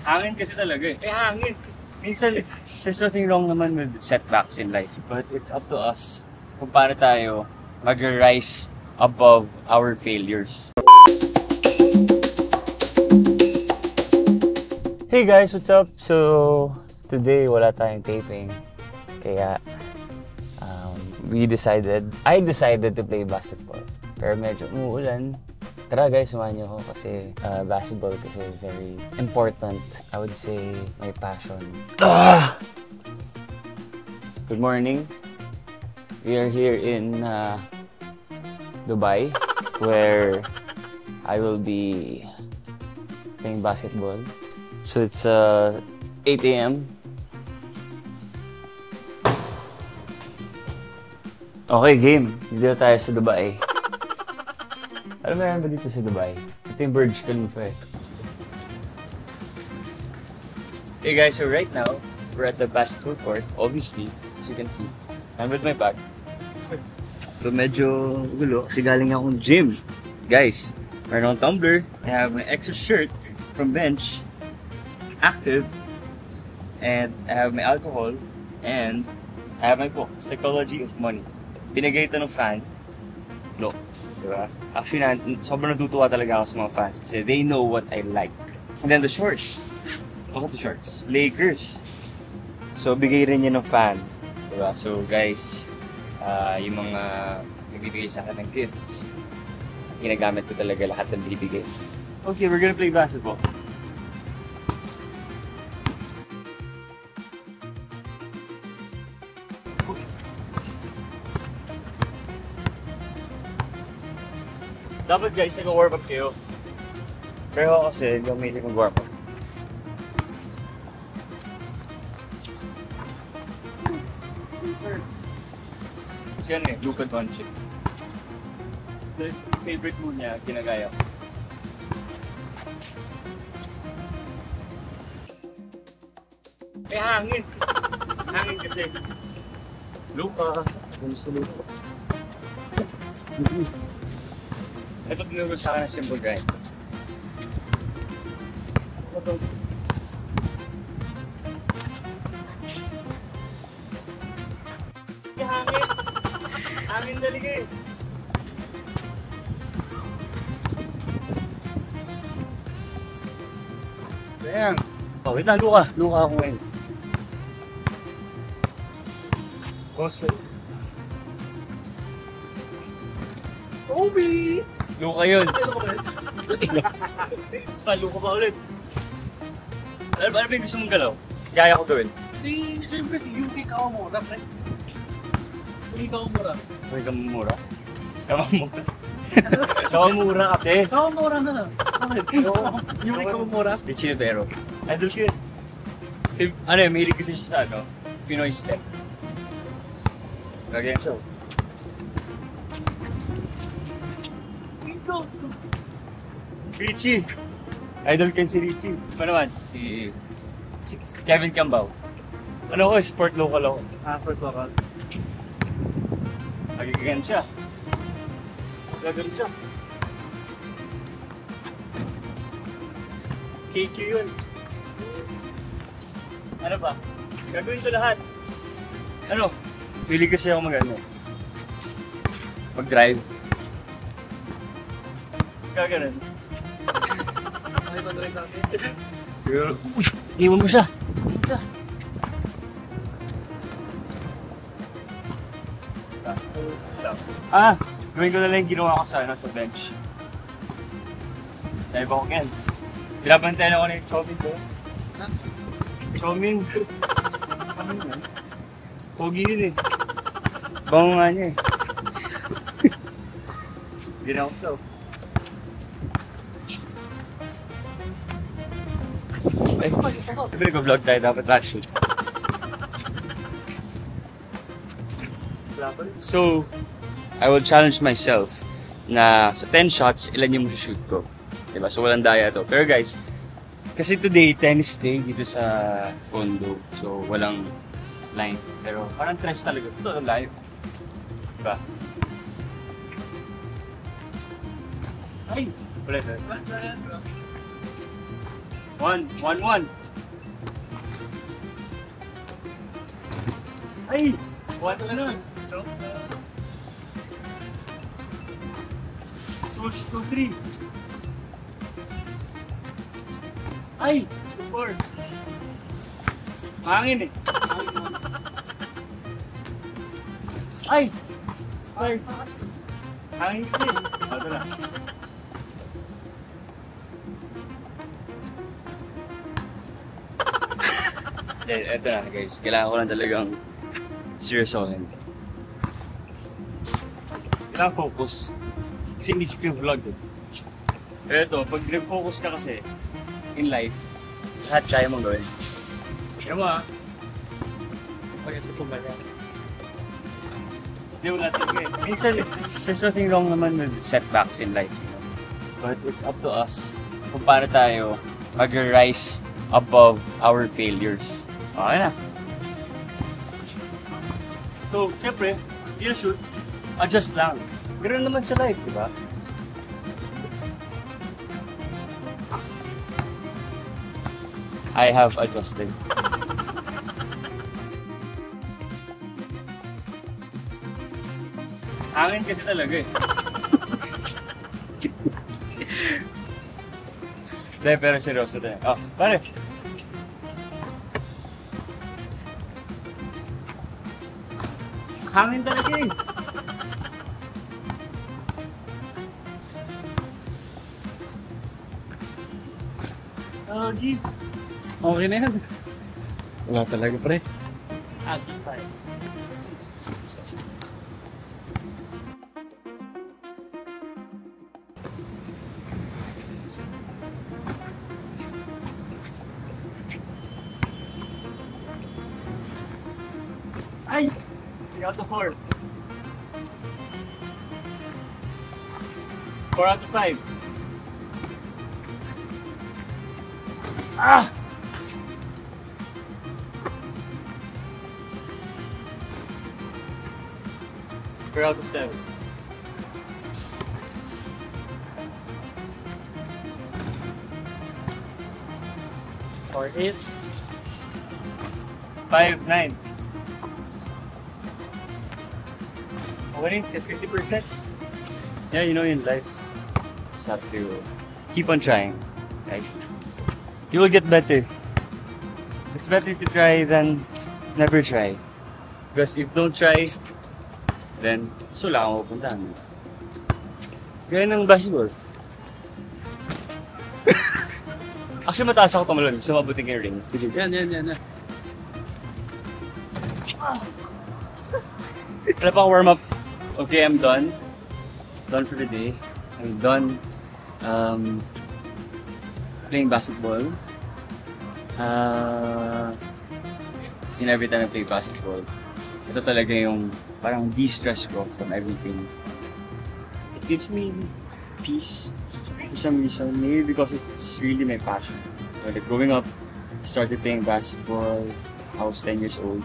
Hangin kasi talaga eh. Hangin. Minsan, there's nothing wrong naman with setbacks in life. But it's up to us kung paano tayo mag-rise above our failures. Hey guys, what's up? So, today wala tayong taping. Kaya, I decided to play basketball. Pero medyo umuulan. Tara guys, samahan niyo ako kasi basketball kasi is very important. I would say my passion. Good morning. We are here in Dubai where I will be playing basketball. So it's 8 a.m. Okay, game. Dito tayo sa Dubai. Alam mo yan ba dito sa Dubai? Ito yung Burj Khalifa eh. Hey guys, so right now, we're at the basketball court, obviously, as you can see. I'm with my bag. So medyo gulo kasi galing akong gym. Guys, meron akong tumbler. I have my extra shirt from Bench, Active, and I have my alcohol, and I have my book, Psychology of Money. Binigay ito ng fan. Look. Diba? Actually, sobrang natutuwa talaga ako sa mga fans kasi they know what I like. And then the shorts. Look at the shorts. Lakers. So, bigay rin yan ng fan. Diba? So, guys, yung mga nagbibigay sa akin ng gifts, ginagamit ko talaga lahat ng binibigay. Okay, we're gonna play basketball. Dapat guys, nag-warm up kayo. Pero ako kasi, hindi ako mahilig mag-warm up. Kasi yan eh, Luka Doncic. The favorite mo niya, ginagaya ko. Hangin! Hangin kasi. Luka. Gusto Luka. Ito tinuro sa akin na simple grind. Hangin! Hangin talaga eh! Ayan! Oh, wait lang, Luka! Luka ako ngayon. Koso. Obi! Luka yun. Luka pa ulit. Ano ba yung gusto mong galaw? Gaya ko gawin. Siyempre si Yuki Kawamura. Yuki Kawamura. Uy, Kawamura? Kawamura? Kawamura kasi. Kawamura na. Yuki Kawamura. Richie Notero. Idol siya. Ano yun, mahilig kasi siya sa Pinoy step. Lagyan siya. Richie! Idol kan si Richie. Ano naman? Si Kevin Cambao. Ano ko? Sport local ako. Sport local. Magigigan siya. Gagawin siya. KQ yun. Ano ba? Gagawin ito lahat. Ano? Pili kasi ako mag-drive. Gaganon. Ay, mag-drive natin. Uy! Iwan mo siya! Gawin ko na lang yung ginawa ko sa bench. Dahil ba ko yan? Pinabantayan ako na yung Choming ko. Choming! Pogi yun eh. Bango nga niya eh. Ginawa ko ito. Sabi nag-vlog tayo, dapat last shoot. So, I will challenge myself na sa 10 shots, ilan yung shoot ko. Diba? So, walang daya to. Pero guys, kasi today, tennis day dito sa condo. So, walang line. Pero parang stress talaga. Ito, live. Diba? Ay! Ulit. 1-1. Ay! 1 na nun. 2-3. Ay! 2-4. Hangin eh. Ay! 5. Hangin kasi. Ito na. Ito na guys. Kailangan ko lang talagang seryosohin. Kailangan focus. Kasi inisip ko yung vlog eh. Pero ito, pag nag-focus ka kasi in life, lahat kaya mong gawin. Kaya mo ah. Pag ito tumaya. Hindi mo natin eh. Minsan, there's nothing wrong naman with setbacks in life. You know? But it's up to us kung paano tayo mag-rise above our failures. Okay na. So, syempre, hindi na shoot. Adjust lang. Ganoon naman sa life, di ba? I have adjusted. Hangin kasi talaga eh. Hindi, pero seryoso din. Oh, pare. Hangin talaga eh. Oh, G. Okay na yan. Wala talaga, pre. Agi pa eh. Ay! 3 out of 4. 4 out of 5. Ah! Four out of 7. Or 8. 5, 9. Winning at 50%. Yeah, you know, in life, you just have to keep on trying. Right? You will get better. It's better to try than never try. Because if you don't try, then wala kang pupuntahan. Gaya ng basketball. Actually, mataas ako tumalon. Gusto mabuting yung ring. Sige. Yan. Wala pa warm up. Okay, I'm done. Done for the day. I'm done playing basketball. Every time I play basketball, ito talaga yung parang de-stress ko from everything. It gives me peace for some reason. Maybe because it's really my passion. Like growing up, I started playing basketball. I was 10 years old.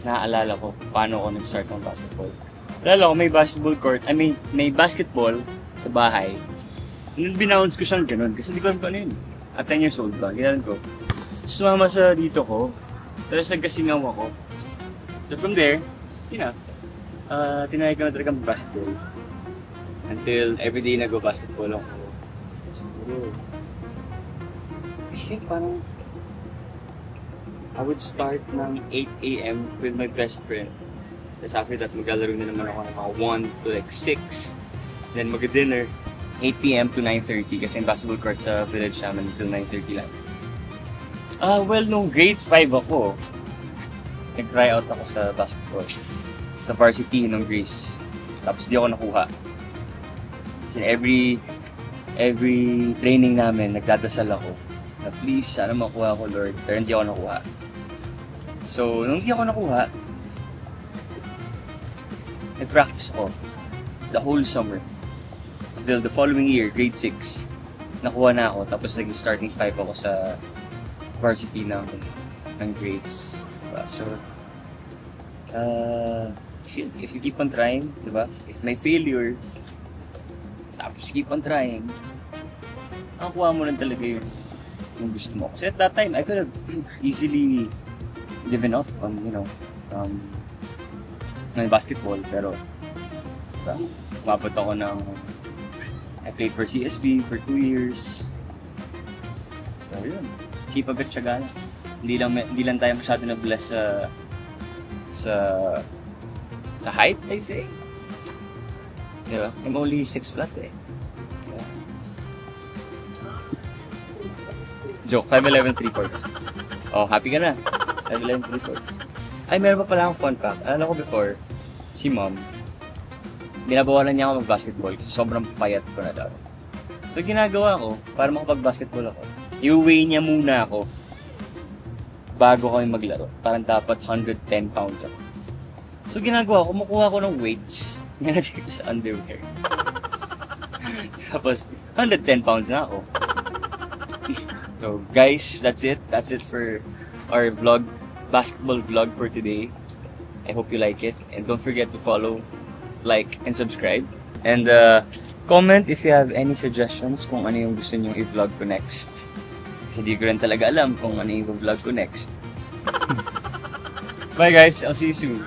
Naaalala ko paano ako nag-start ng basketball. Alala ko may basketball court, may basketball sa bahay. Binounce ko siyang ganun kasi di ko alam pa ano yun. At 10 years old ba, ginalan ko. Sumama sa dito ko, tapos nagkasingaw ako. So from there, tinry ko na talaga mag-basketball. Until everyday nag-basketball ako. Siguro, I think parang I would start ng 8 AM with my best friend. Tapos after that, maglalaro na naman ako ng mga 1 to like 6. Then mag-dinner, 8 PM to 9:30 kasi yung basketball court sa village namin until 9:30 lang. Well, nung grade 5 ako, nag-try out ako sa basketball. Sa varsity nung Greece. Tapos di ako nakuha. Kasi every training namin, nagdadasal ako. Na please, sana makuha ako, Lord. Pero hindi ako nakuha. So, nung hindi ako nakuha, nag-practice ako the whole summer. Until the following year, grade 6, nakuha na ako. Tapos naging starting 5 ako sa varsity ng grades. Diba? So, if you keep on trying, diba? If may failure, tapos keep on trying, makakuha mo lang talaga yung gusto mo. Kasi at that time, I could have easily given up on, on basketball, pero umabot ako ng I played for CSB for 2 years. So yun, sipag at tiyaga. Hindi lang tayo masyado na-bless sa height, I say. Diba? I'm only 6 flat eh. Yeah. Joke, 5'11" 3/4. Oh, happy ka na. 5'11" 3/4. Ay, meron pa pala akong fun fact. Alam ko before, si mom, binabawalan niya ako mag-basketball kasi sobrang payat ko na daw. So, ginagawa ko, para makapag-basketball ako, i-weigh niya muna ako bago kami maglaro. Parang dapat 110 pounds ako. So, ginagawa ko, kumukuha ko ng weights, nilagay ko sa underwear. Tapos, 110 pounds na ako. So, guys, that's it. That's it for our vlog, basketball vlog for today. I hope you like it. And don't forget to follow, like, and subscribe. And comment if you have any suggestions kung ano yung gusto nyo i-vlog ko next. Kasi di ko rin talaga alam kung ano yung vlog ko next. Bye guys, I'll see you soon.